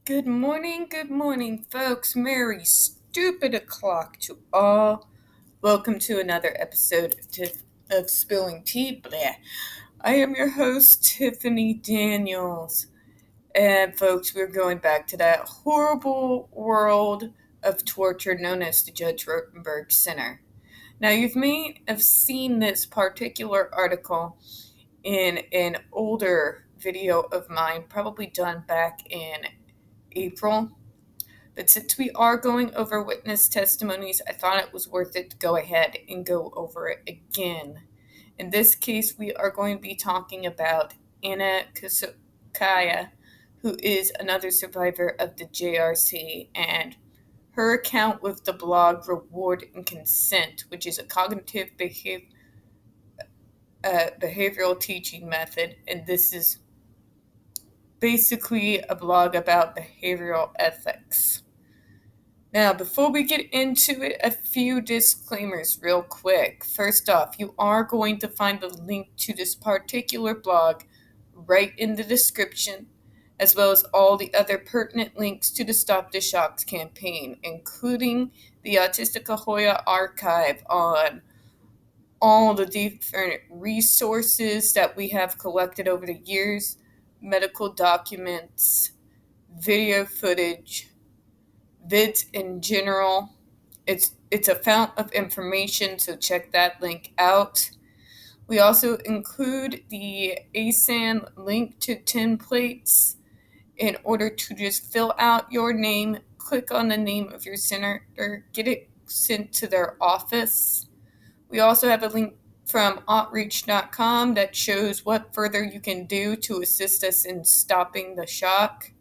Good morning, folks. Merry stupid o'clock to all. Welcome to another episode of Spilling Tea. Blah. I am your host, Tiffany Daniels. And, folks, we're going back to that horrible world of torture known as the Judge Rotenberg Center. Now, you may have seen this particular article in an older video of mine, probably done back in April. But since we are going over witness testimonies, I thought it was worth it to go ahead and go over it again. In this case, we are going to be talking about Anna Kusukaya, who is another survivor of the JRC, and her account with the blog Reward and Consent, which is a cognitive behavioral teaching method, and this is basically a blog about behavioral ethics. Now, before we get into it, a few disclaimers real quick. First off, you are going to find the link to this particular blog right in the description, as well as all the other pertinent links to the Stop the Shocks campaign, including the Autistic Ahoya archive on all the different resources that we have collected over the years, medical documents, video footage, vids in general. It's a fount of information, so check that link out. We also include the ASAN link to templates in order to just fill out your name, click on the name of your senator, get it sent to their office. We also have a link from outreach.com that shows what further you can do to assist us in stopping the shock.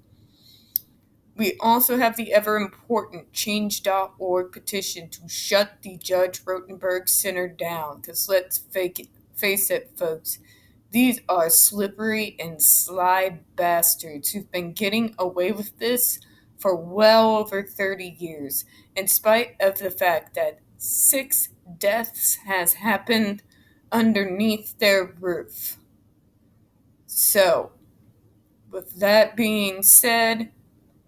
We also have the ever-important change.org petition to shut the Judge Rotenberg Center down, because let's face it, folks, these are slippery and sly bastards who've been getting away with this for well over 30 years, in spite of the fact that 6 deaths has happened underneath their roof. So, with that being said,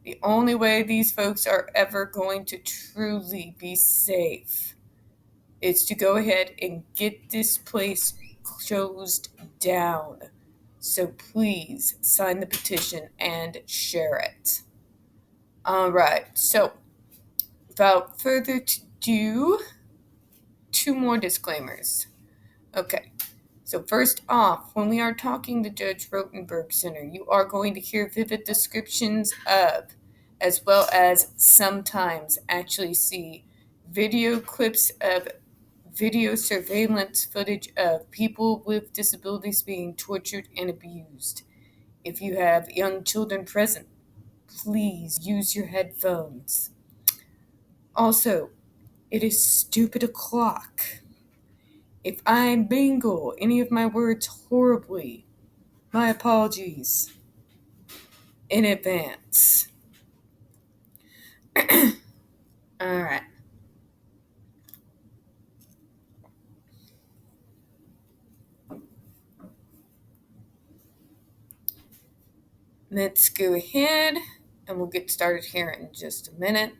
the only way these folks are ever going to truly be safe is to go ahead and get this place closed down. So please sign the petition and share it. Alright, so without further ado, 2 more disclaimers. Okay, so first off, when we are talking the Judge Rotenberg Center, you are going to hear vivid descriptions of, as well as sometimes actually see video clips of video surveillance footage of people with disabilities being tortured and abused. If you have young children present, please use your headphones. Also, it is stupid o'clock. If I bangle any of my words horribly, my apologies in advance. Alright. Let's go ahead and we'll get started here in just a minute.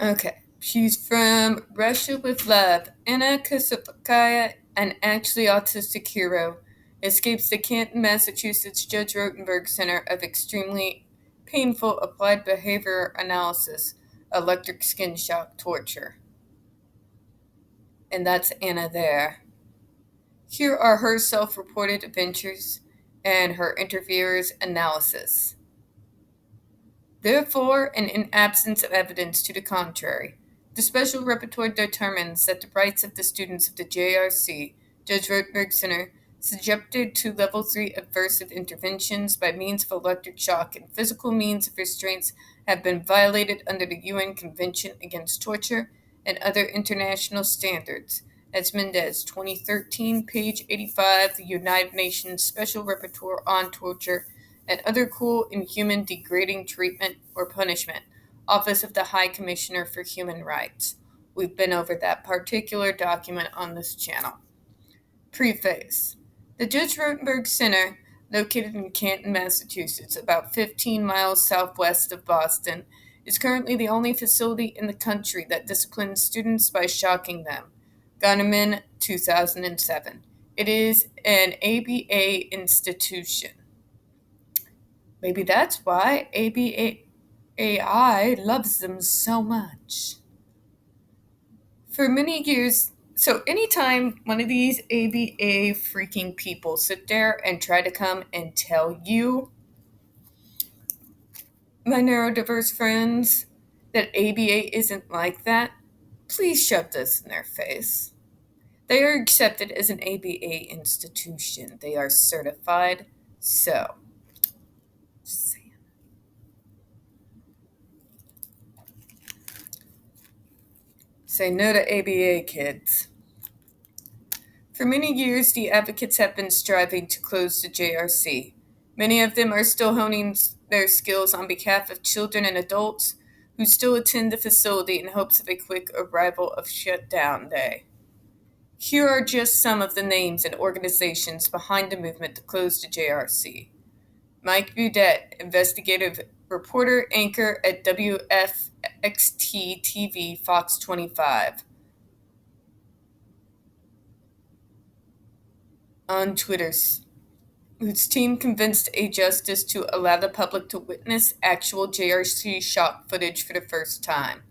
Okay. She's from Russia with Love. Anna Kusukaya, an actually autistic hero, escapes the Canton, Massachusetts Judge Rotenberg Center of extremely painful applied behavior analysis, electric skin shock torture. And that's Anna there. Here are her self-reported adventures and her interviewer's analysis. Therefore, and in absence of evidence to the contrary, the Special Rapporteur determines that the rights of the students of the JRC, Judge Rotenberg Center, subjected to Level 3 aversive interventions by means of electric shock and physical means of restraints have been violated under the UN Convention Against Torture and other international standards, as Mendez, 2013, page 85, the United Nations Special Rapporteur on Torture and Other Cruel, Inhuman, Degrading Treatment or Punishment, Office of the High Commissioner for Human Rights. We've been over that particular document on this channel. Preface. The Judge Rotenberg Center, located in Canton, Massachusetts, about 15 miles southwest of Boston, is currently the only facility in the country that disciplines students by shocking them. Gunnerman, 2007. It is an ABA institution. Maybe that's why ABAI loves them so much. For many years, so anytime one of these ABA freaking people sit there and try to come and tell you, my neurodiverse friends, that ABA isn't like that, please shove this in their face. They are accepted as an ABA institution. They are certified. So, just saying. Say no to ABA, kids. For many years, the advocates have been striving to close the JRC. Many of them are still honing their skills on behalf of children and adults who still attend the facility in hopes of a quick arrival of shutdown day. Here are just some of the names and organizations behind the movement to close the JRC. Mike Baudet, investigative reporter anchor at WFXT TV Fox 25. On Twitter, whose team convinced a justice to allow the public to witness actual JRC shock footage for the first time.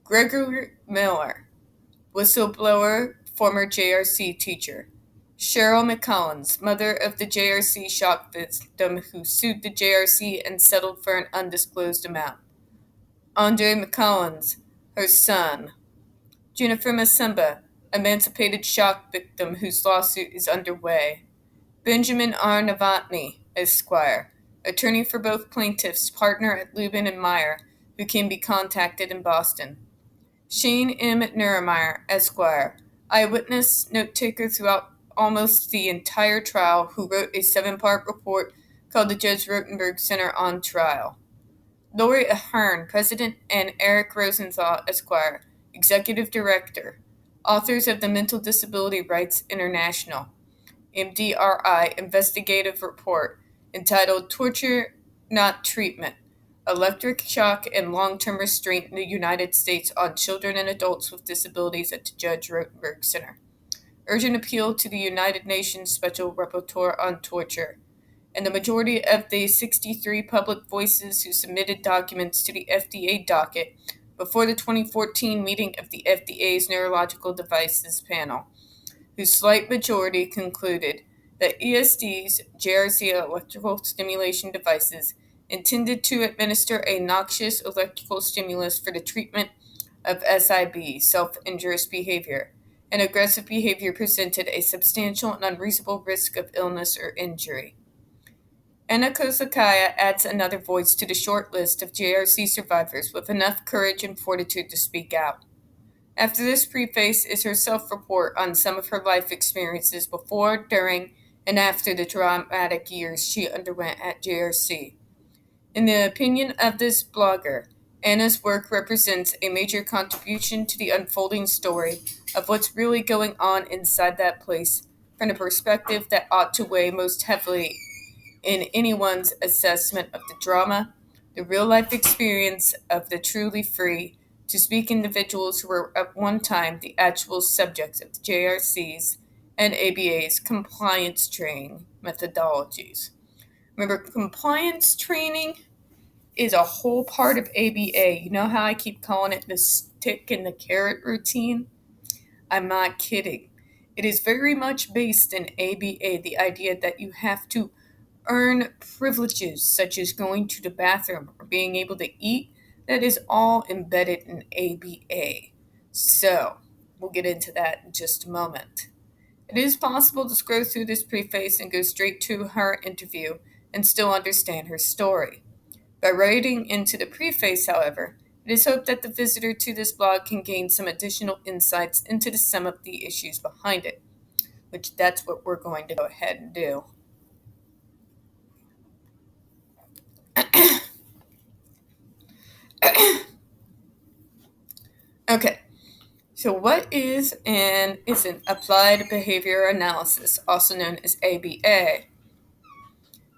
Gregory Miller, whistleblower, former JRC teacher. Cheryl McCollins, mother of the JRC shock victim who sued the JRC and settled for an undisclosed amount. Andre McCollins, her son. Jennifer Masimba, emancipated shock victim whose lawsuit is underway. Benjamin R. Novotny, Esquire, attorney for both plaintiffs, partner at Lubin and Meyer, who can be contacted in Boston. Shane M. Neuremeyer, Esquire, eyewitness, note-taker throughout almost the entire trial, who wrote a 7-part report called the Judge Rotenberg Center on Trial. Lori Ahern, president, and Eric Rosenthal, Esquire, executive director, authors of the Mental Disability Rights International, MDRI, investigative report entitled Torture, Not Treatment, Electric Shock and Long-Term Restraint in the United States on Children and Adults with Disabilities at the Judge Rotenberg Center. Urgent appeal to the United Nations Special Rapporteur on Torture, and the majority of the 63 public voices who submitted documents to the FDA docket before the 2014 meeting of the FDA's Neurological Devices Panel, whose slight majority concluded that ESDs, JRC electrical stimulation devices, intended to administer a noxious electrical stimulus for the treatment of SIB, self-injurious behavior, and aggressive behavior presented a substantial and unreasonable risk of illness or injury. Anna Kosakaya adds another voice to the short list of JRC survivors with enough courage and fortitude to speak out. After this preface is her self-report on some of her life experiences before, during, and after the traumatic years she underwent at JRC. In the opinion of this blogger, Anna's work represents a major contribution to the unfolding story of what's really going on inside that place from the perspective that ought to weigh most heavily in anyone's assessment of the drama, the real-life experience of the truly free, to speak individuals who were at one time the actual subjects of the JRC's and ABA's compliance training methodologies. Remember, compliance training is a whole part of ABA. You know how I keep calling it the stick and the carrot routine? I'm not kidding. It is very much based in ABA, the idea that you have to earn privileges such as going to the bathroom or being able to eat. That is all embedded in ABA. So, we'll get into that in just a moment. It is possible to scroll through this preface and go straight to her interview and still understand her story. By writing into the preface, however, It is hoped that the visitor to this blog can gain some additional insights into some of the issues behind it, which that's what we're going to go ahead and do. Okay, so what is an applied behavior analysis, also known as ABA?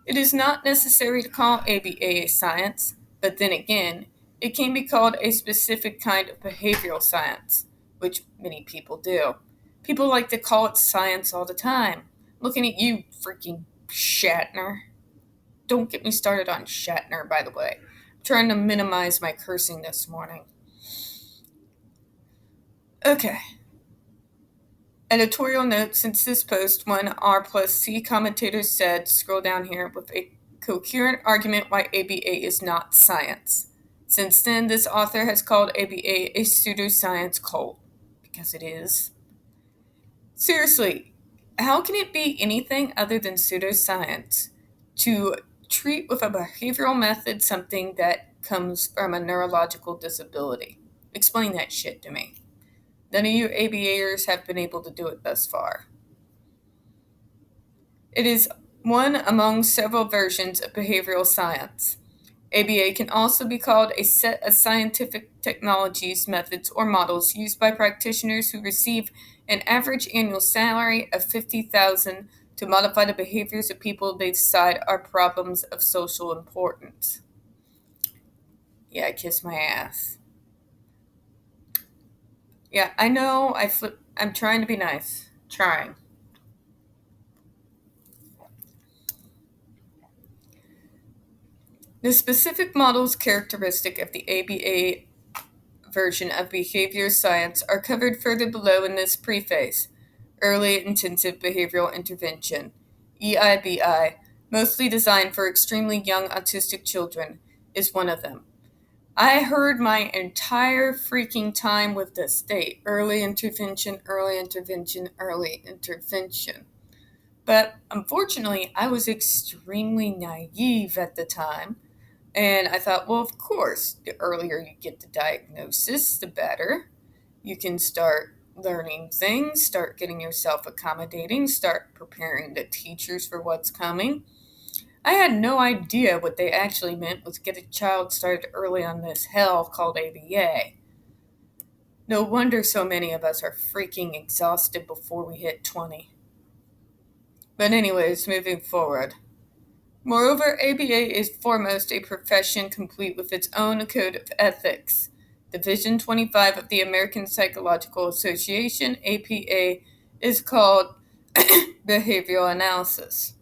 It is not necessary to call ABA a science, but then again, it can be called a specific kind of behavioral science, which many people do. People like to call it science all the time. Looking at you, freaking Shatner. Don't get me started on Shatner, by the way. I'm trying to minimize my cursing this morning. Okay. Editorial note: since this post, one R plus C commentator said, scroll down here, with a coherent argument why ABA is not science. Since then, this author has called ABA a pseudoscience cult, because it is. Seriously, how can it be anything other than pseudoscience to treat with a behavioral method something that comes from a neurological disability? Explain that shit to me. None of you ABAers have been able to do it thus far. It is one among several versions of behavioral science. ABA can also be called a set of scientific technologies, methods, or models used by practitioners who receive an average annual salary of $50,000 to modify the behaviors of people they decide are problems of social importance. Yeah, kiss my ass. Yeah, I know, I'm trying to be nice. Trying. The specific models characteristic of the ABA version of behavior science are covered further below in this preface. Early Intensive Behavioral Intervention, EIBI, mostly designed for extremely young autistic children, is one of them. I heard my entire freaking time with this state: early intervention, early intervention, early intervention. But unfortunately, I was extremely naive at the time, and I thought, well, of course, the earlier you get the diagnosis, the better. You can start learning things, start getting yourself accommodating, start preparing the teachers for what's coming. I had no idea what they actually meant was get a child started early on this hell called ABA. No wonder so many of us are freaking exhausted before we hit 20. But anyways, moving forward. Moreover, ABA is foremost a profession complete with its own code of ethics. Division 25 of the American Psychological Association, APA, is called Behavioral Analysis.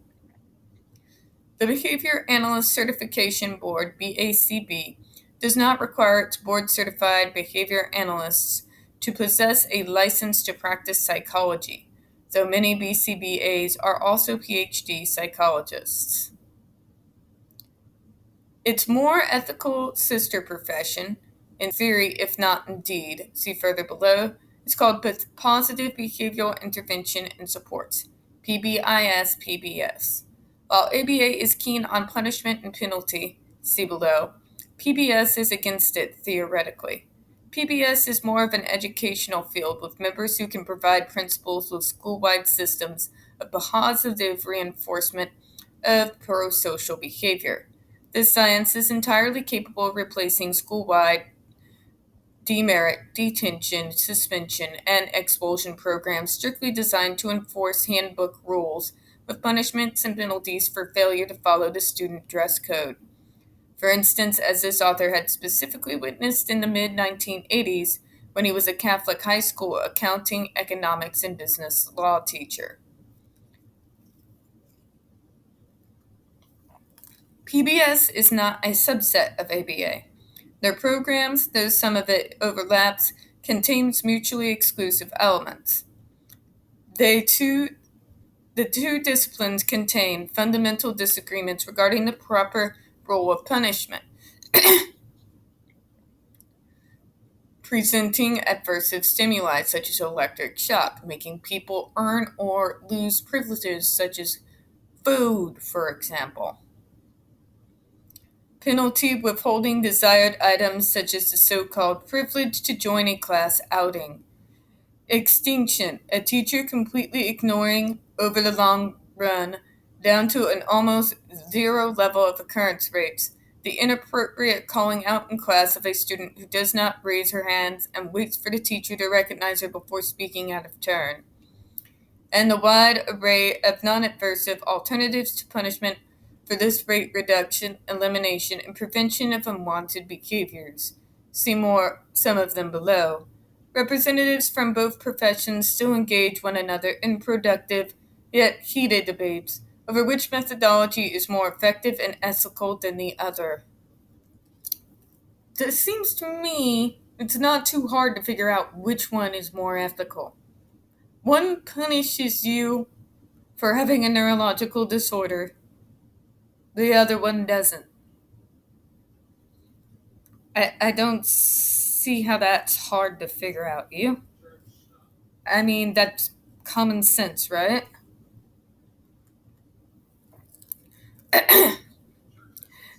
The Behavior Analyst Certification Board, BACB, does not require its board-certified behavior analysts to possess a license to practice psychology, though many BCBAs are also PhD psychologists. Its more ethical sister profession, in theory if not in deed, see further below, is called Positive Behavioral Intervention and Supports, PBIS-PBS. While ABA is keen on punishment and penalty, see below, PBS is against it theoretically. PBS is more of an educational field with members who can provide principals with school-wide systems of positive reinforcement of pro-social behavior. This science is entirely capable of replacing school-wide demerit, detention, suspension, and expulsion programs strictly designed to enforce handbook rules, with punishments and penalties for failure to follow the student dress code. For instance, as this author had specifically witnessed in the mid-1980s when he was a Catholic high school accounting, economics, and business law teacher. PBS is not a subset of ABA. Their programs, though some of it overlaps, contains mutually exclusive elements. The two disciplines contain fundamental disagreements regarding the proper role of punishment, presenting adversive stimuli such as electric shock, making people earn or lose privileges such as food, for example. Penalty: withholding desired items such as the so-called privilege to join a class outing. Extinction: a teacher completely ignoring, over the long run, down to an almost zero level of occurrence rates, the inappropriate calling out in class of a student who does not raise her hands and waits for the teacher to recognize her before speaking out of turn. And the wide array of non-aversive alternatives to punishment for this rate reduction, elimination, and prevention of unwanted behaviors. See some of them below. Representatives from both professions still engage one another in productive, yet heated debates over which methodology is more effective and ethical than the other. It seems to me it's not too hard to figure out which one is more ethical. One punishes you for having a neurological disorder, the other one doesn't. I don't see how that's hard to figure out. You? I mean, that's common sense, right?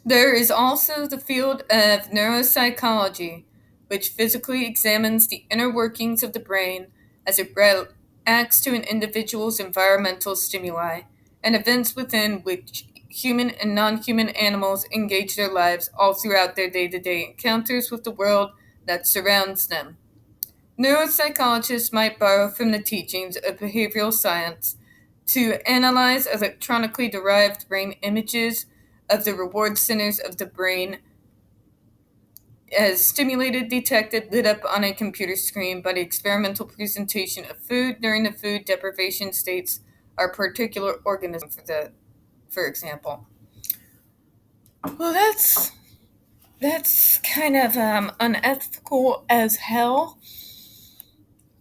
There is also the field of neuropsychology, which physically examines the inner workings of the brain as it reacts to an individual's environmental stimuli and events within which human and non-human animals engage their lives all throughout their day-to-day encounters with the world that surrounds them. Neuropsychologists might borrow from the teachings of behavioral science to analyze electronically derived brain images of the reward centers of the brain as stimulated, detected, lit up on a computer screen by the experimental presentation of food during the food deprivation states or particular organism, for example. Well, that's kind of unethical as hell.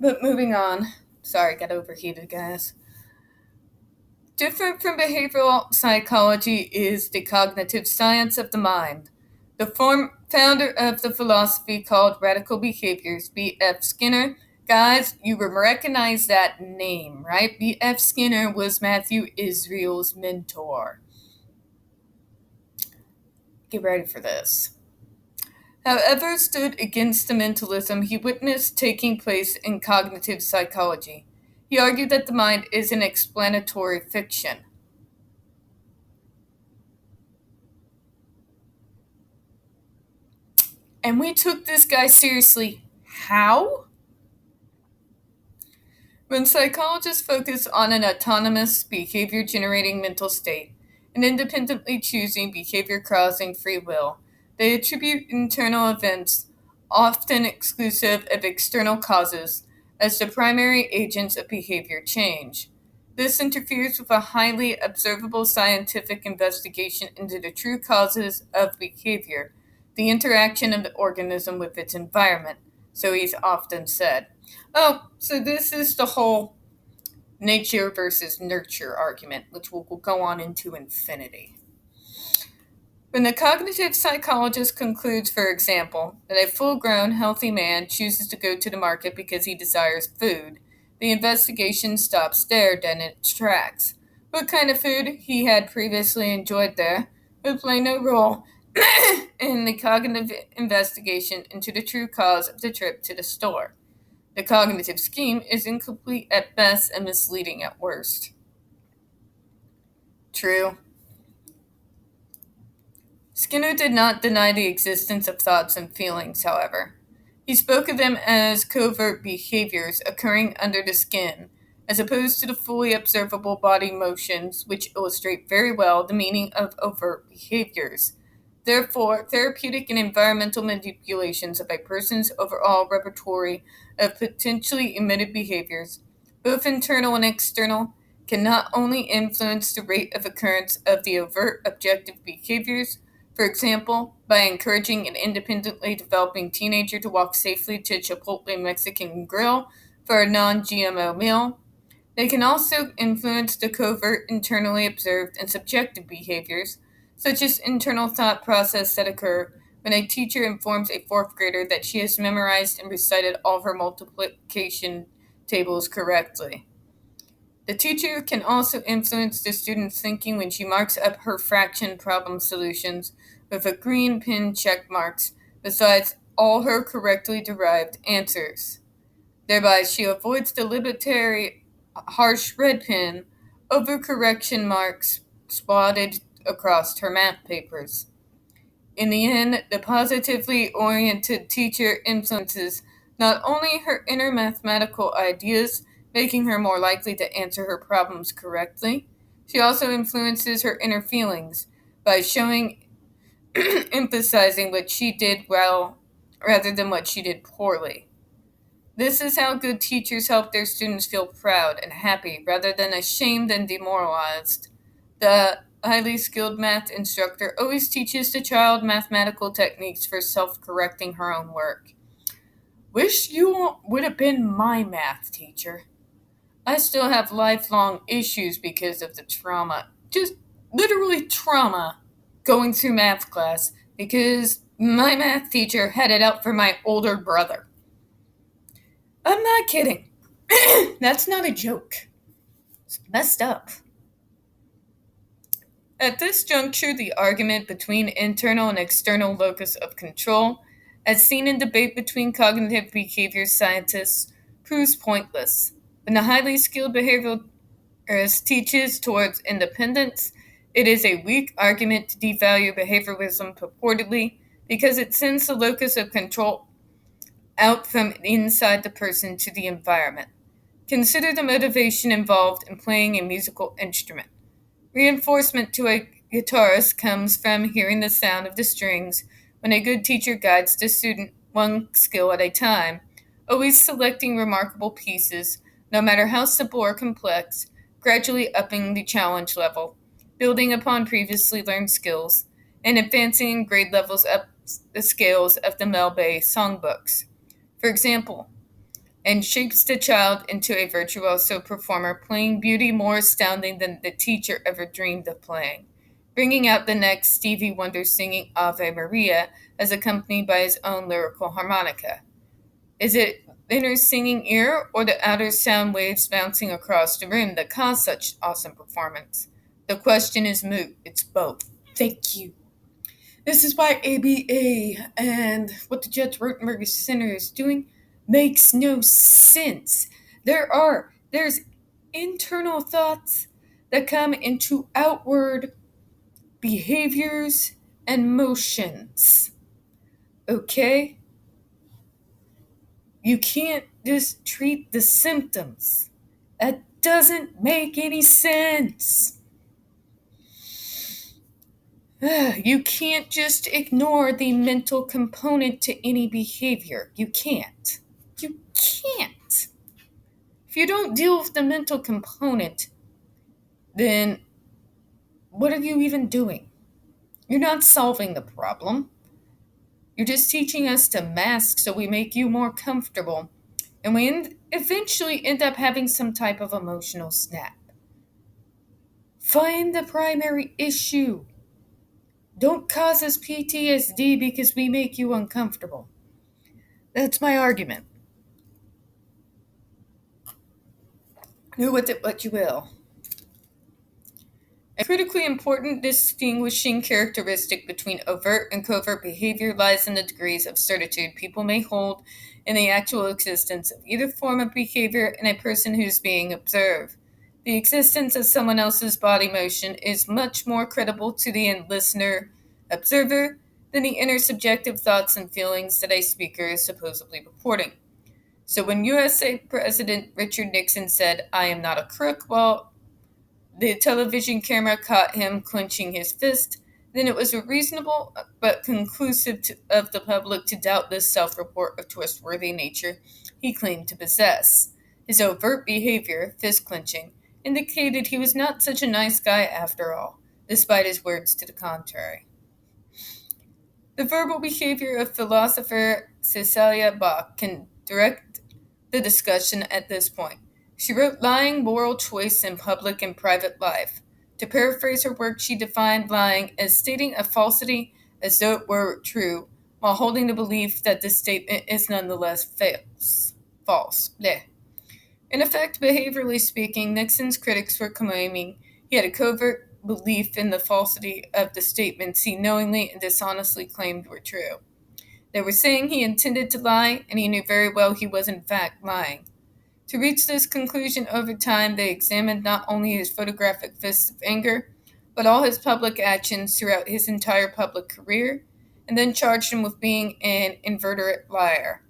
But moving on. Sorry, got overheated, guys. Different from behavioral psychology is the cognitive science of the mind. The founder of the philosophy called radical behaviors, B.F. Skinner. Guys, you recognize that name, right? B.F. Skinner was Matthew Israel's mentor. Get ready for this. However, stood against the mentalism he witnessed taking place in cognitive psychology. He argued that the mind is an explanatory fiction. And we took this guy seriously. How? When psychologists focus on an autonomous, behavior-generating mental state, and independently choosing behavior-causing free will, they attribute internal events, often exclusive of external causes, as the primary agents of behavior change. This interferes with a highly observable scientific investigation into the true causes of behavior, the interaction of the organism with its environment, so he's often said. Oh, so this is the whole nature versus nurture argument, which we'll go on into infinity. When the cognitive psychologist concludes, for example, that a full-grown, healthy man chooses to go to the market because he desires food, the investigation stops there in its tracks. What kind of food he had previously enjoyed there would play no role in the cognitive investigation into the true cause of the trip to the store. The cognitive scheme is incomplete at best and misleading at worst. True. Skinner did not deny the existence of thoughts and feelings, however. He spoke of them as covert behaviors occurring under the skin, as opposed to the fully observable body motions, which illustrate very well the meaning of overt behaviors. Therefore, therapeutic and environmental manipulations of a person's overall repertoire of potentially emitted behaviors, both internal and external, can not only influence the rate of occurrence of the overt objective behaviors, for example, by encouraging an independently developing teenager to walk safely to a Chipotle Mexican grill for a non-GMO meal, they can also influence the covert internally observed and subjective behaviors, such as internal thought process that occur when a teacher informs a fourth grader that she has memorized and recited all of her multiplication tables correctly. The teacher can also influence the student's thinking when she marks up her fraction problem solutions with a green pin check marks besides all her correctly derived answers. Thereby, she avoids the libertary, harsh red pin over correction marks spotted across her math papers. In the end, the positively oriented teacher influences not only her inner mathematical ideas, making her more likely to answer her problems correctly, she also influences her inner feelings by showing, emphasizing what she did well rather than what she did poorly. This is how good teachers help their students feel proud and happy rather than ashamed and demoralized. The highly skilled math instructor always teaches the child mathematical techniques for self correcting her own work. Wish you would have been my math teacher. I still have lifelong issues because of the trauma. Just literally trauma going through math class because my math teacher had it out for my older brother. I'm not kidding. That's not a joke. It's messed up. At this juncture, the argument between internal and external locus of control, as seen in debate between cognitive behavior scientists, proves pointless. When the highly skilled behaviorist teaches towards independence, it is a weak argument to devalue behaviorism purportedly because it sends the locus of control out from inside the person to the environment. Consider the motivation involved in playing a musical instrument. Reinforcement to a guitarist comes from hearing the sound of the strings when a good teacher guides the student one skill at a time, always selecting remarkable pieces, no matter how simple or complex, gradually upping the challenge level, building upon previously learned skills, and advancing grade levels up the scales of the Mel-Bay songbooks. For example, and shapes the child into a virtuoso performer, playing beauty more astounding than the teacher ever dreamed of playing, bringing out the next Stevie Wonder singing Ave Maria as accompanied by his own lyrical harmonica. Is it inner singing ear or the outer sound waves bouncing across the room that cause such awesome performance? The question is moot. It's both. Thank you. This is why ABA and what the Judge Rotenberg Center is doing makes no sense. There's internal thoughts that come into outward behaviors and motions. Okay? You can't just treat the symptoms. That doesn't make any sense. You can't just ignore the mental component to any behavior. You can't. You can't. If you don't deal with the mental component, then what are you even doing? You're not solving the problem. You're just teaching us to mask so we make you more comfortable, and we eventually end up having some type of emotional snap. Find the primary issue. Don't cause us PTSD because we make you uncomfortable. That's my argument. Do with it what you will. A critically important distinguishing characteristic between overt and covert behavior lies in the degrees of certitude people may hold in the actual existence of either form of behavior in a person who's being observed. The existence of someone else's body motion is much more credible to the listener observer than the inner subjective thoughts and feelings that a speaker is supposedly reporting. So when USA President Richard Nixon said, "I am not a crook," while the television camera caught him clenching his fist, then it was reasonable but conclusive of the public to doubt this self-report of trustworthy nature he claimed to possess. His overt behavior, fist clenching, indicated he was not such a nice guy after all, despite his words to the contrary. The verbal behavior of philosopher Cecilia Bach can direct the discussion at this point. She wrote Lying, Moral Choice in Public and Private Life. To paraphrase her work, she defined lying as stating a falsity as though it were true, while holding the belief that the statement is nonetheless false. Bleh. In effect, behaviorally speaking, Nixon's critics were claiming he had a covert belief in the falsity of the statements he knowingly and dishonestly claimed were true. They were saying he intended to lie, and he knew very well he was in fact lying. To reach this conclusion over time, they examined not only his photographic fists of anger, but all his public actions throughout his entire public career, and then charged him with being an inveterate liar.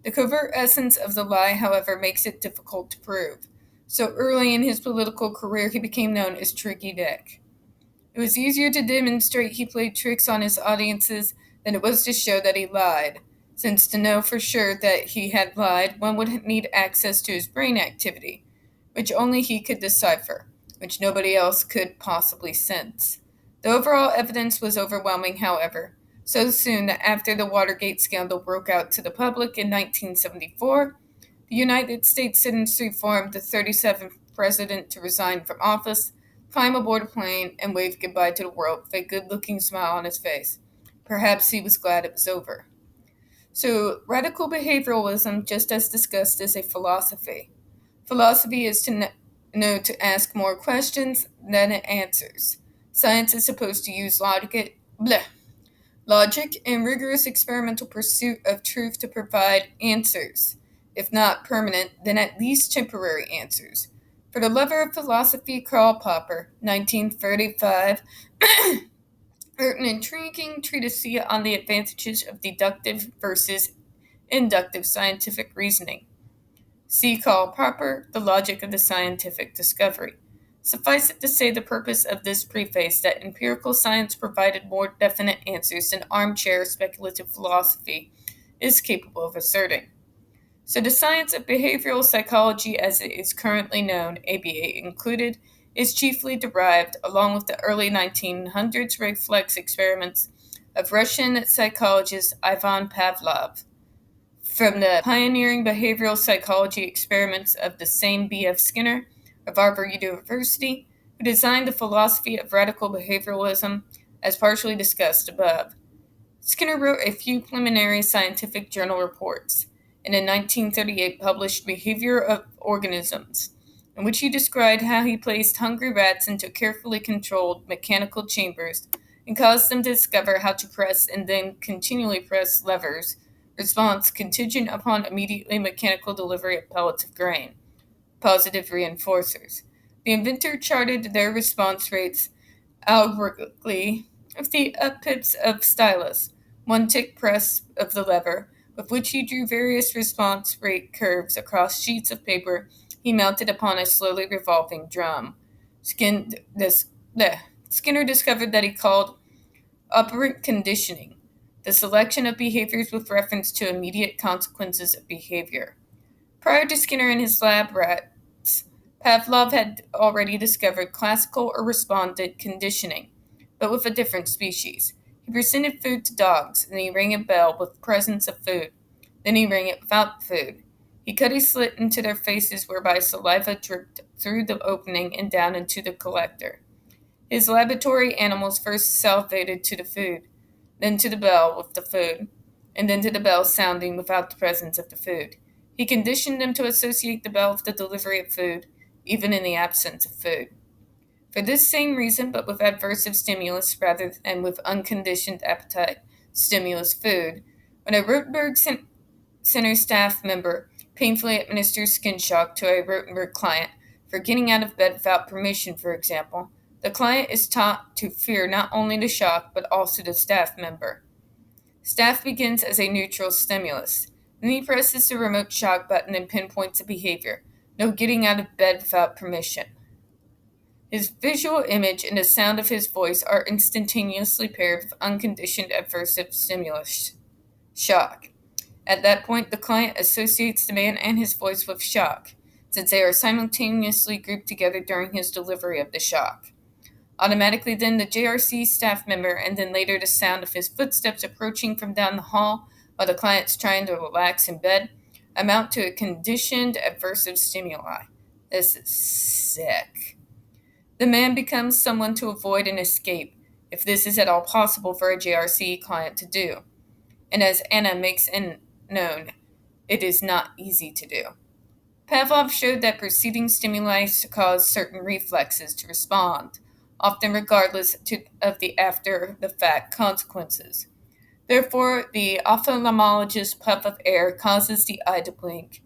The covert essence of the lie, however, makes it difficult to prove. So early in his political career, he became known as Tricky Dick. It was easier to demonstrate he played tricks on his audiences than it was to show that he lied, since to know for sure that he had lied, one would need access to his brain activity, which only he could decipher, which nobody else could possibly sense. The overall evidence was overwhelming, however, so soon that after the Watergate scandal broke out to the public in 1974, the United States Citizenry formed the 37th president to resign from office, climb aboard a plane, and wave goodbye to the world with a good-looking smile on his face. Perhaps he was glad it was over. So, radical behavioralism, just as discussed, is a philosophy. Philosophy is to know to ask more questions than it answers. Science is supposed to use logic and rigorous experimental pursuit of truth to provide answers. If not permanent, then at least temporary answers. For the lover of philosophy, Karl Popper, 1935, wrote an intriguing treatise on the advantages of deductive versus inductive scientific reasoning. See Karl Popper, The Logic of the Scientific Discovery. Suffice it to say, the purpose of this preface that empirical science provided more definite answers than armchair speculative philosophy is capable of asserting. So the science of behavioral psychology as it is currently known, ABA included, is chiefly derived, along with the early 1900s reflex experiments of Russian psychologist Ivan Pavlov, from the pioneering behavioral psychology experiments of the same B.F. Skinner of Harvard University, who designed the philosophy of radical behavioralism as partially discussed above. Skinner wrote a few preliminary scientific journal reports, and in 1938 published Behavior of Organisms, in which he described how he placed hungry rats into carefully controlled mechanical chambers and caused them to discover how to press and then continually press levers, response contingent upon immediately mechanical delivery of pellets of grain, positive reinforcers. The inventor charted their response rates algorithmically with the up-pips of stylus, one tick press of the lever, with which he drew various response rate curves across sheets of paper he mounted upon a slowly revolving drum. Skinner discovered that he called operant conditioning, the selection of behaviors with reference to immediate consequences of behavior. Prior to Skinner and his lab rats, Pavlov had already discovered classical or respondent conditioning, but with a different species. He presented food to dogs, and he rang a bell with presence of food. Then he rang it without food. He cut a slit into their faces whereby saliva dripped through the opening and down into the collector. His laboratory animals first salivated to the food, then to the bell with the food, and then to the bell sounding without the presence of the food. He conditioned them to associate the bell with the delivery of food, even in the absence of food. For this same reason, but with adversive stimulus rather than with unconditioned appetite stimulus food, when a Rotenberg Center staff member painfully administers skin shock to a Rotenberg client for getting out of bed without permission, for example, the client is taught to fear not only the shock but also the staff member. Staff begins as a neutral stimulus. Then he presses the remote shock button and pinpoints a behavior. No getting out of bed without permission. His visual image and the sound of his voice are instantaneously paired with unconditioned adversive stimulus shock. At that point, the client associates the man and his voice with shock, since they are simultaneously grouped together during his delivery of the shock. Automatically then, the JRC staff member and then later the sound of his footsteps approaching from down the hall while the client's trying to relax in bed amount to a conditioned adversive stimuli. This is sick. The man becomes someone to avoid and escape, if this is at all possible for a JRC client to do. And as Anna makes known, it is not easy to do. Pavlov showed that preceding stimuli cause certain reflexes to respond, often regardless of the after-the-fact consequences. Therefore, the ophthalmologist's puff of air causes the eye to blink,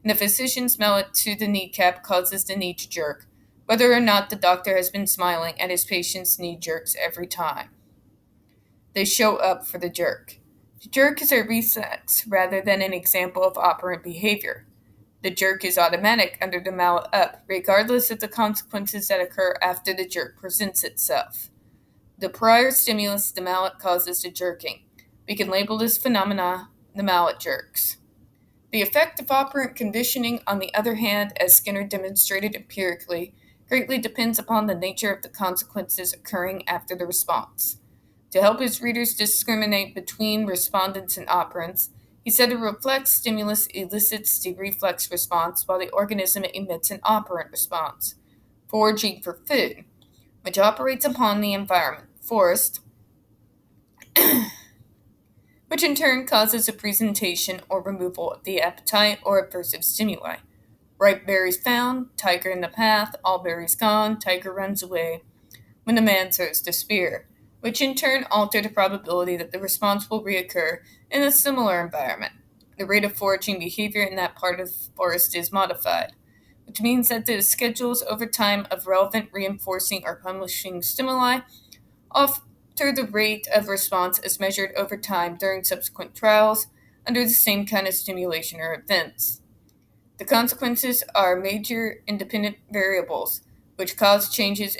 and the physician's mallet to the kneecap causes the knee to jerk, whether or not the doctor has been smiling at his patient's knee jerks every time they show up for the jerk. The jerk is a reflex rather than an example of operant behavior. The jerk is automatic under the mallet up, regardless of the consequences that occur after the jerk presents itself. The prior stimulus the mallet causes the jerking. We can label this phenomena the mallet jerks. The effect of operant conditioning, on the other hand, as Skinner demonstrated empirically, greatly depends upon the nature of the consequences occurring after the response. To help his readers discriminate between respondents and operants, he said a reflex stimulus elicits the reflex response while the organism emits an operant response, foraging for food, which operates upon the environment, forest, which in turn causes a presentation or removal of the appetite or aversive stimuli. Ripe berries found, tiger in the path, all berries gone, tiger runs away, when the man throws the spear, which in turn alter the probability that the response will reoccur in a similar environment. The rate of foraging behavior in that part of the forest is modified, which means that the schedules over time of relevant reinforcing or punishing stimuli alter the rate of response as measured over time during subsequent trials under the same kind of stimulation or events. The consequences are major independent variables, which cause changes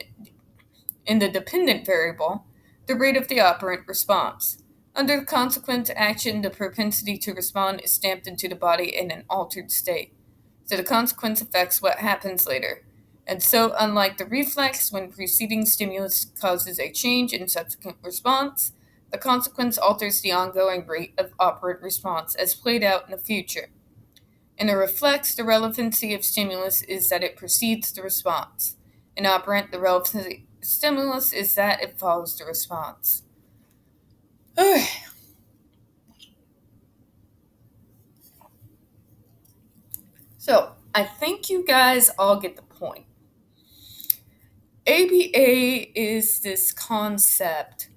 in the dependent variable, the rate of the operant response. Under the consequent action, the propensity to respond is stamped into the body in an altered state. So the consequence affects what happens later. And so, unlike the reflex, when preceding stimulus causes a change in subsequent response, the consequence alters the ongoing rate of operant response as played out in the future. In a reflex, the relevancy of stimulus is that it precedes the response. In operant, the relevancy of stimulus is that it follows the response. Okay. So, I think you guys all get the point. ABA is this concept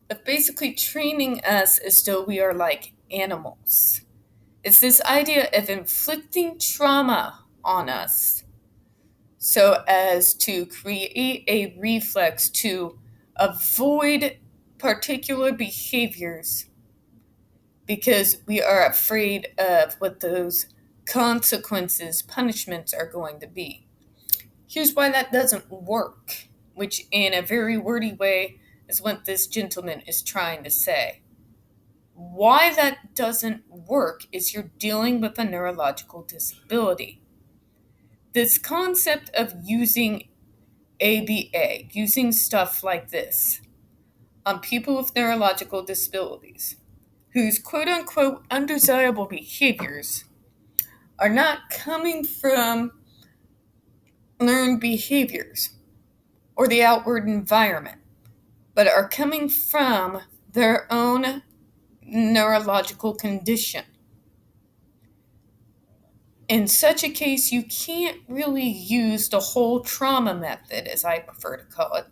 of basically training us as though we are like animals. It's this idea of inflicting trauma on us so as to create a reflex to avoid particular behaviors because we are afraid of what those consequences, punishments are going to be. Here's why that doesn't work, which in a very wordy way is what this gentleman is trying to say. Why that doesn't work is you're dealing with a neurological disability. This concept of using ABA, using stuff like this on people with neurological disabilities, whose quote-unquote undesirable behaviors are not coming from learned behaviors or the outward environment, but are coming from their own neurological condition. In such a case, you can't really use the whole trauma method, as I prefer to call it,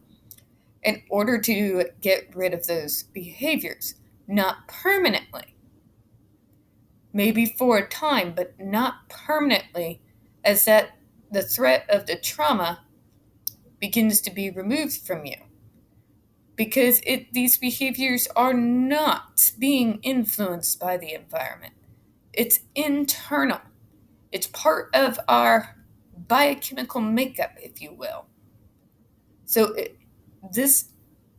in order to get rid of those behaviors. Not permanently. Maybe for a time, but not permanently, as that the threat of the trauma begins to be removed from you. Because these behaviors are not being influenced by the environment. It's internal. It's part of our biochemical makeup, if you will. So this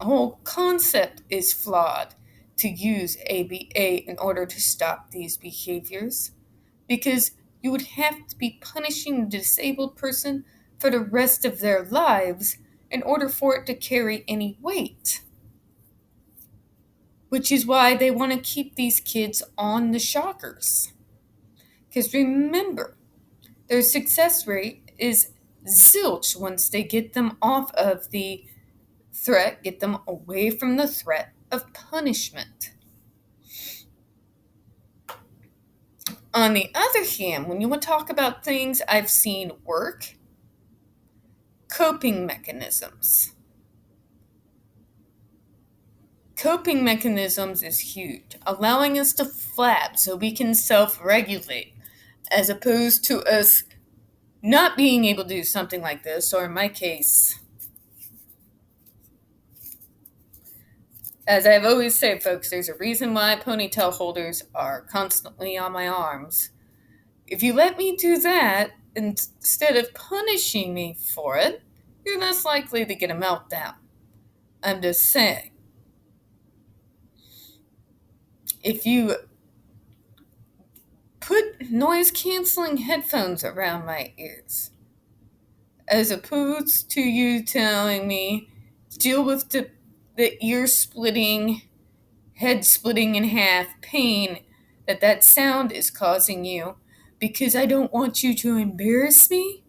whole concept is flawed to use ABA in order to stop these behaviors, because you would have to be punishing the disabled person for the rest of their lives in order for it to carry any weight. Which is why they want to keep these kids on the shockers. Because remember, their success rate is zilch once they get them off of the threat, get them away from the threat of punishment. On the other hand, when you want to talk about things I've seen work, coping mechanisms. Coping mechanisms is huge, allowing us to flap so we can self-regulate, as opposed to us not being able to do something like this, or in my case, as I've always said, folks, there's a reason why ponytail holders are constantly on my arms. If you let me do that, instead of punishing me for it, you're less likely to get a meltdown. I'm just saying. If you put noise canceling headphones around my ears, as opposed to you telling me deal with the ear splitting, head splitting in half pain that sound is causing you because I don't want you to embarrass me,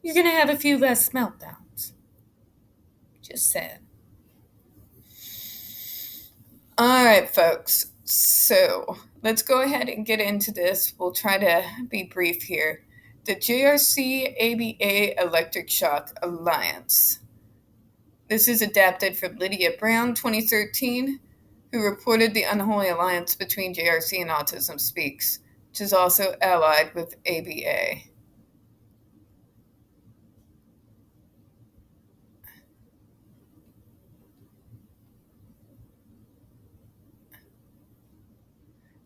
you're going to have a few less meltdowns. Just saying. All right, folks. So let's go ahead and get into this. We'll try to be brief here. The JRC ABA Electric Shock Alliance. This is adapted from Lydia Brown, 2013, who reported the unholy alliance between JRC and Autism Speaks, which is also allied with ABA.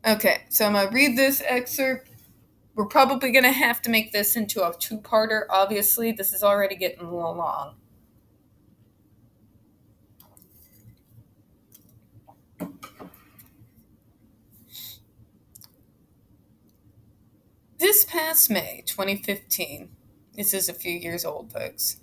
Okay, so I'm going to read this excerpt. We're probably going to have to make this into a two-parter. Obviously, this is already getting a little long. This past May 2015, this is a few years old, folks,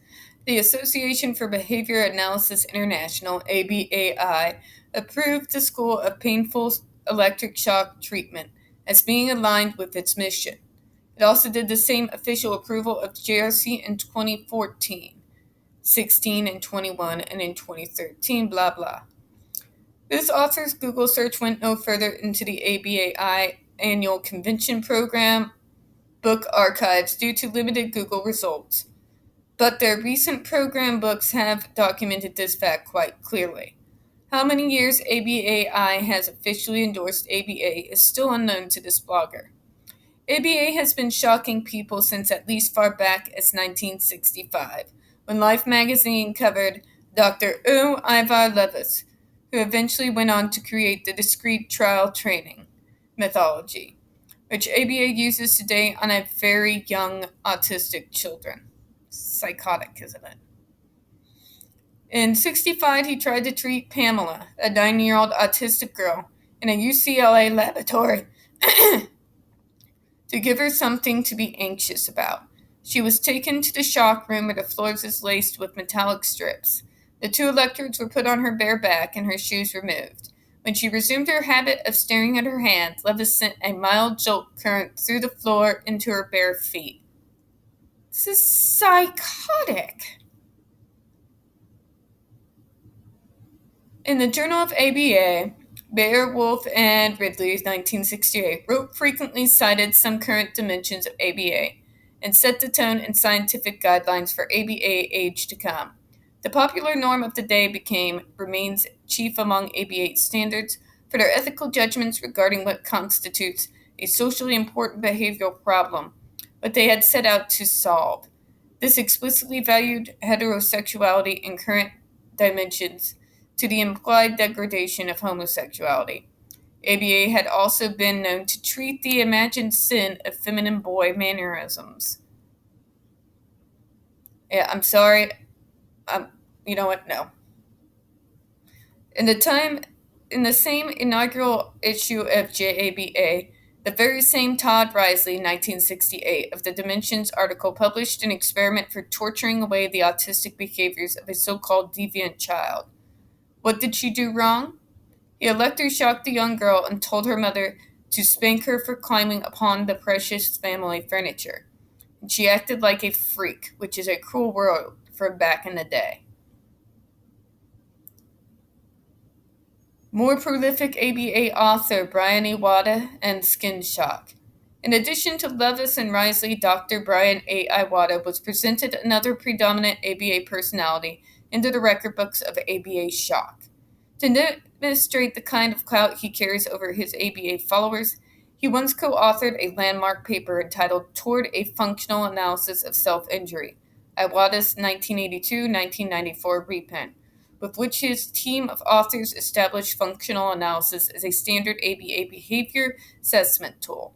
the Association for Behavior Analysis International, ABAI, approved the School of Painful Electric Shock Treatment as being aligned with its mission. It also did the same official approval of JRC in 2014, 16, and 21, and in 2013, blah, blah. This author's Google search went no further into the ABAI annual convention program book archives due to limited Google results, but their recent program books have documented this fact quite clearly. How many years ABAI has officially endorsed ABA is still unknown to this blogger. ABA has been shocking people since at least far back as 1965, when Life magazine covered Dr. O. Ivar Levis, who eventually went on to create the discrete trial training methodology, which ABA uses today on a very young autistic children. Psychotic, isn't it? In 65, he tried to treat Pamela, a 9-year-old autistic girl, in a UCLA laboratory to give her something to be anxious about. She was taken to the shock room where the floors is laced with metallic strips. The 2 electrodes were put on her bare back and her shoes removed. When she resumed her habit of staring at her hands, Levis sent a mild jolt current through the floor into her bare feet. This is psychotic. In the Journal of ABA, Bayer, Wolf, and Ridley, 1968, wrote frequently cited some current dimensions of ABA and set the tone and scientific guidelines for ABA age to come. The popular norm of the day remains chief among ABA standards for their ethical judgments regarding what constitutes a socially important behavioral problem, what they had set out to solve. This explicitly valued heterosexuality in current dimensions to the implied degradation of homosexuality. ABA had also been known to treat the imagined sin of feminine boy mannerisms. Yeah, I'm sorry. You know what? No. In the same inaugural issue of JABA, the very same Todd Risley, 1968, of the Dimensions article published an experiment for torturing away the autistic behaviors of a so-called deviant child. What did she do wrong? He electroshocked the young girl and told her mother to spank her for climbing upon the precious family furniture. And she acted like a freak, which is a cruel word from back in the day. More prolific ABA author Brian Iwata and Skin Shock. In addition to Levis and Risley, Dr. Brian A. Iwata was presented another predominant ABA personality into the record books of ABA Shock. To demonstrate the kind of clout he carries over his ABA followers, he once co authored a landmark paper entitled Toward a Functional Analysis of Self Injury, Iwata's 1982-1994 reprint, with which his team of authors established functional analysis as a standard ABA behavior assessment tool.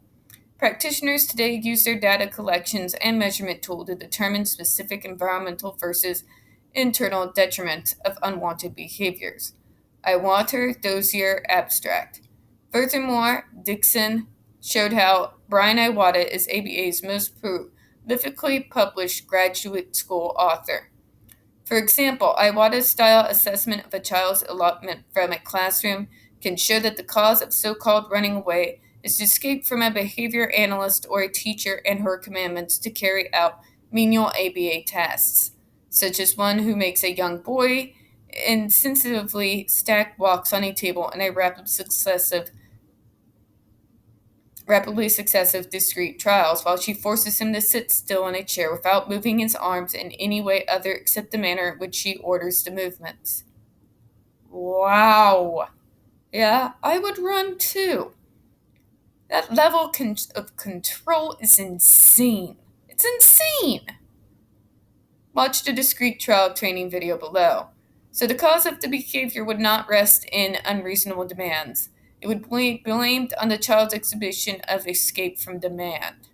Practitioners today use their data collections and measurement tool to determine specific environmental versus internal detriment of unwanted behaviors. Iwater Dozier Abstract. Furthermore, Dixon showed how Brian Iwata is ABA's most prolifically published graduate school author. For example, Iwata's style assessment of a child's allotment from a classroom can show that the cause of so-called running away is to escape from a behavior analyst or a teacher and her commandments to carry out menial ABA tasks, such as one who makes a young boy insensitively stack blocks on a table in a rapidly successive discrete trials while she forces him to sit still in a chair without moving his arms in any way other except the manner in which she orders the movements. Wow. Yeah, I would run too. That level of control is insane. It's insane. Watch the discrete trial training video below. So the cause of the behavior would not rest in unreasonable demands. It would be blamed on the child's exhibition of escape from demand.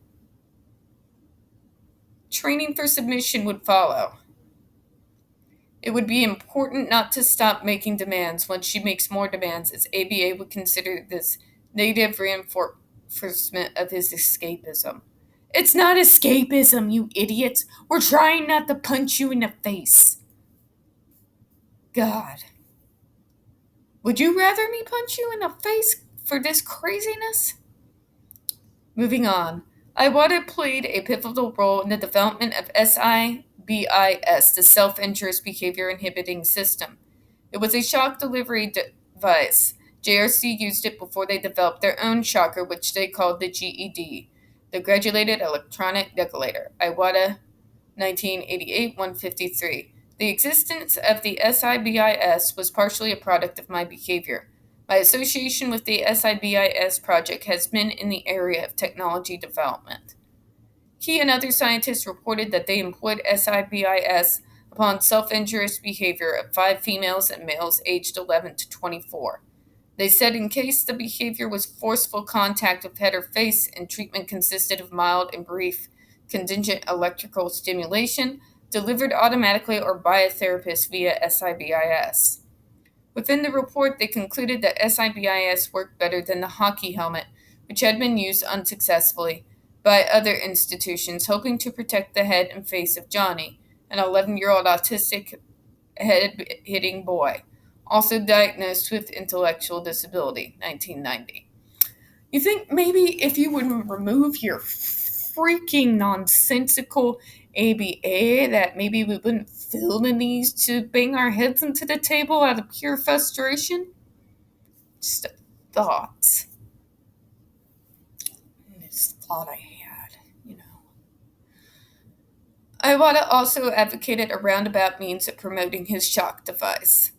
Training for submission would follow. It would be important not to stop making demands once she makes more demands, as ABA would consider this negative reinforcement of his escapism. It's not escapism, you idiots. We're trying not to punch you in the face. God. Would you rather me punch you in the face for this craziness? Moving on. Iwata played a pivotal role in the development of SIBIS, the Self-Injurious Behavior Inhibiting System. It was a shock delivery device. JRC used it before they developed their own shocker, which they called the GED, the Graduated Electronic Decolator. Iwata, 1988-153. The existence of the SIBIS was partially a product of my behavior. My association with the SIBIS project has been in the area of technology development. He and other scientists reported that they employed SIBIS upon self-injurious behavior of 5 females and males aged 11 to 24. They said in case the behavior was forceful contact with head or face and treatment consisted of mild and brief contingent electrical stimulation delivered automatically or by a therapist via SIBIS. Within the report, they concluded that SIBIS worked better than the hockey helmet, which had been used unsuccessfully by other institutions hoping to protect the head and face of Johnny, an 11-year-old autistic head-hitting boy, also diagnosed with intellectual disability, 1990. You think maybe if you would remove your freaking nonsensical ABA that maybe we wouldn't feel the need to bang our heads into the table out of pure frustration? Just a thought. This thought I had, Iwata also advocated a roundabout means of promoting his shock device.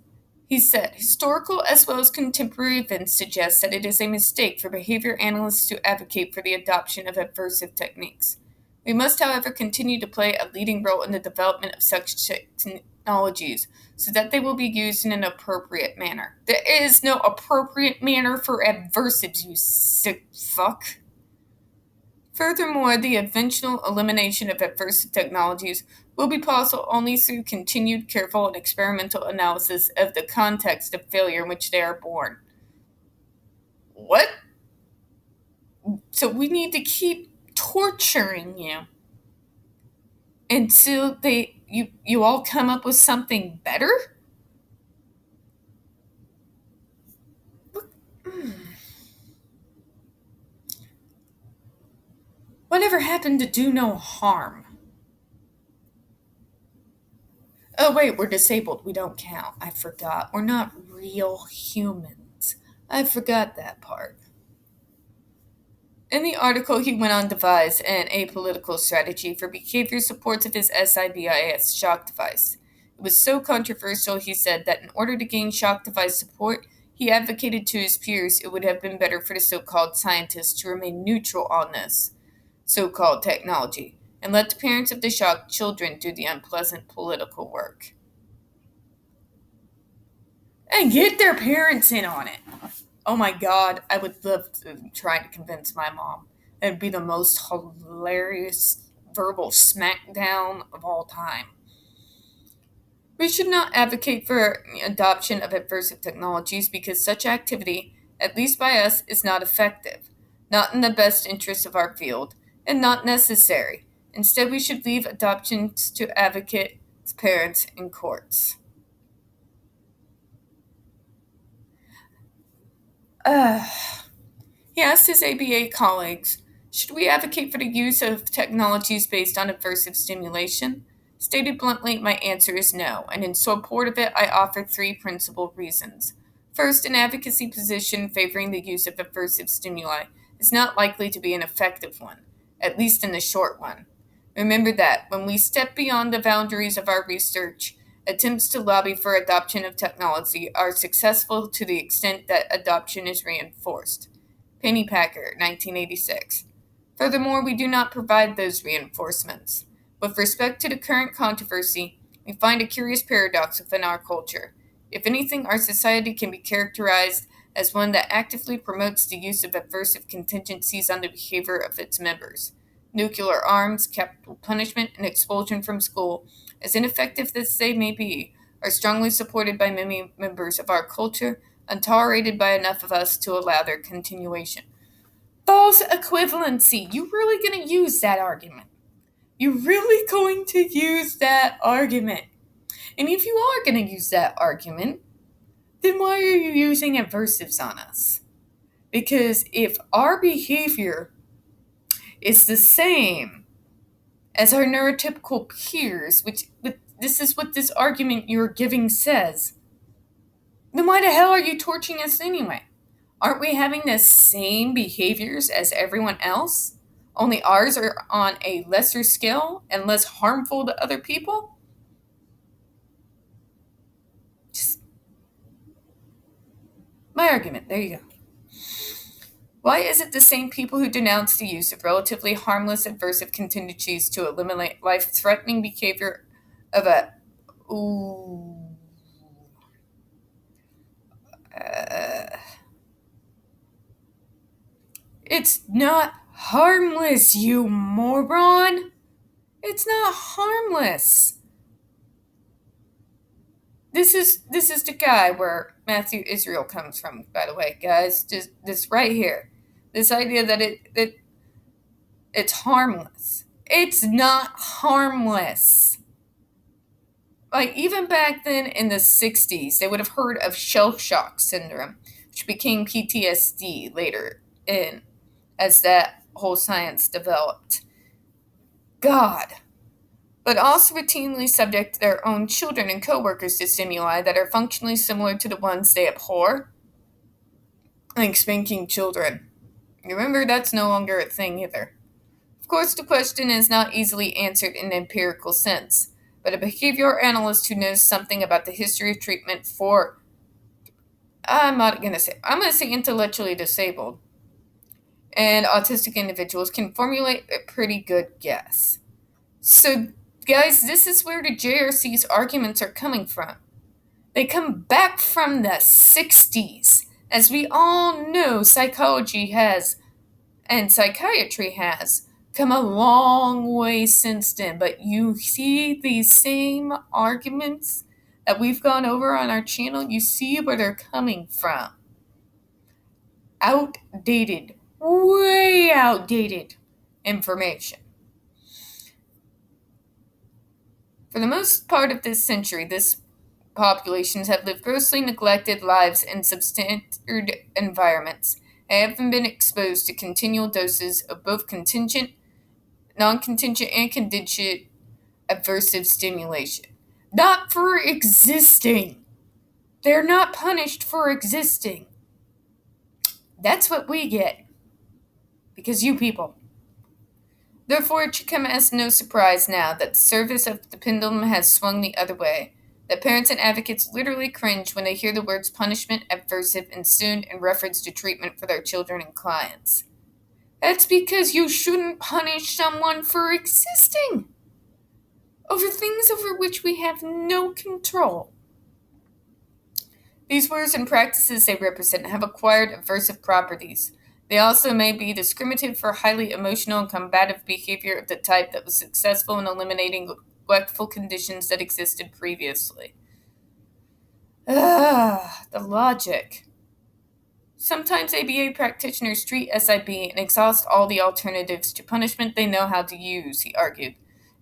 He said, historical as well as contemporary events suggest that it is a mistake for behavior analysts to advocate for the adoption of aversive techniques. We must, however, continue to play a leading role in the development of such technologies so that they will be used in an appropriate manner. There is no appropriate manner for aversives, you sick fuck. Furthermore, the eventual elimination of aversive technologies will be possible only through continued careful and experimental analysis of the context of failure in which they are born. What? So we need to keep torturing you until you all come up with something better? Whatever happened to do no harm? Oh, wait, we're disabled. We don't count. I forgot. We're not real humans. I forgot that part. In the article, he went on to devise an apolitical strategy for behavior supports of his SIBIS shock device. It was so controversial, he said, that in order to gain shock device support, he advocated to his peers it would have been better for the so-called scientists to remain neutral on this so-called technology and let the parents of the shocked children do the unpleasant political work. And get their parents in on it. Oh my god, I would love to try to convince my mom. It'd be the most hilarious verbal smackdown of all time. We should not advocate for adoption of aversive technologies because such activity, at least by us, is not effective, not in the best interest of our field, and not necessary. Instead, we should leave adoptions to advocates, parents, and courts. Uh, he asked his ABA colleagues, should we advocate for the use of technologies based on aversive stimulation? Stated bluntly, my answer is no, and in support of it, I offer three principal reasons. First, an advocacy position favoring the use of aversive stimuli is not likely to be an effective one, at least in the short run. Remember that when we step beyond the boundaries of our research, attempts to lobby for adoption of technology are successful to the extent that adoption is reinforced. Pennypacker, 1986. Furthermore, we do not provide those reinforcements. With respect to the current controversy, we find a curious paradox within our culture. If anything, our society can be characterized as one that actively promotes the use of aversive contingencies on the behavior of its members. Nuclear arms, capital punishment, and expulsion from school, as ineffective as they may be, are strongly supported by many members of our culture and tolerated by enough of us to allow their continuation. False equivalency. You really going to use that argument? You really going to use that argument? And if you are going to use that argument, then why are you using aversives on us? Because if our behavior is the same as our neurotypical peers, which this is what this argument you're giving says, then why the hell are you torching us anyway? Aren't we having the same behaviors as everyone else? Only ours are on a lesser scale and less harmful to other people? Just my argument. There you go. Why is it the same people who denounce the use of relatively harmless aversive contingencies to eliminate life-threatening behavior of a it's not harmless, you moron. It's not harmless. This is the guy where Matthew Israel comes from, by the way, guys. Just this right here. This idea that it's harmless. It's not harmless. Like, even back then in the 60s, they would have heard of shell shock syndrome, which became PTSD later in as that whole science developed. God. But also routinely subject their own children and coworkers to stimuli that are functionally similar to the ones they abhor, like spanking children. Remember, that's no longer a thing either. Of course, the question is not easily answered in an empirical sense, but a behavioral analyst who knows something about the history of treatment for, I'm going to say intellectually disabled and autistic individuals can formulate a pretty good guess. So, guys, this is where the JRC's arguments are coming from. They come back from the 60s. As we all know, psychology has, and psychiatry has, come a long way since then. But you see these same arguments that we've gone over on our channel, you see where they're coming from. Outdated, way outdated information. For the most part of this century, this populations have lived grossly neglected lives in substandard environments and have been exposed to continual doses of both contingent, non-contingent, and contingent aversive stimulation. Not for existing. They're not punished for existing. That's what we get. Because you people. Therefore, it should come as no surprise now that the surface of the pendulum has swung the other way. that parents and advocates literally cringe when they hear the words punishment, aversive, and soon in reference to treatment for their children and clients. That's because you shouldn't punish someone for existing over things over which we have no control. These words and practices they represent have acquired aversive properties. They also may be discriminative for highly emotional and combative behavior of the type that was successful in eliminating neglectful conditions that existed previously. The logic. Sometimes ABA practitioners treat SIB and exhaust all the alternatives to punishment they know how to use, he argued.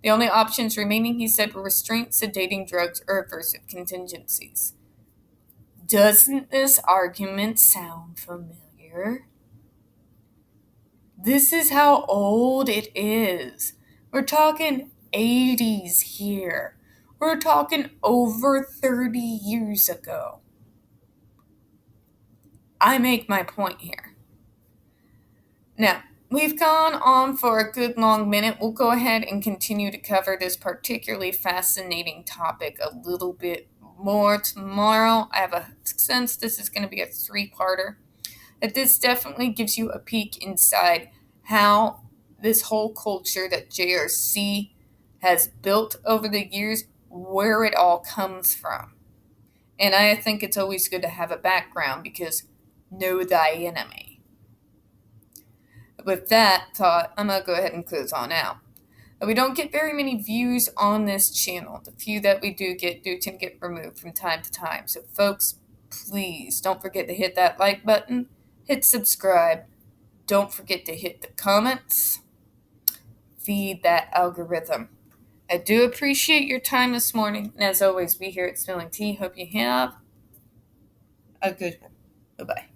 The only options remaining, he said, were restraint, sedating drugs, or aversive contingencies. Doesn't this argument sound familiar? This is how old it is. We're talking 80s here. We're talking over 30 years ago. I make my point here. Now, we've gone on for a good long minute. We'll go ahead and continue to cover this particularly fascinating topic a little bit more tomorrow. I have a sense this is going to be a 3-parter. That this definitely gives you a peek inside how this whole culture that JRC has built over the years, where it all comes from. And I think it's always good to have a background because know thy enemy. With that thought, I'm going to go ahead and close on out. We don't get very many views on this channel. The few that we do tend to get removed from time to time. So folks, please don't forget to hit that like button, hit subscribe, don't forget to hit the comments, feed that algorithm. I do appreciate your time this morning, and as always, we here at Spilling Tea hope you have a good one. Bye-bye.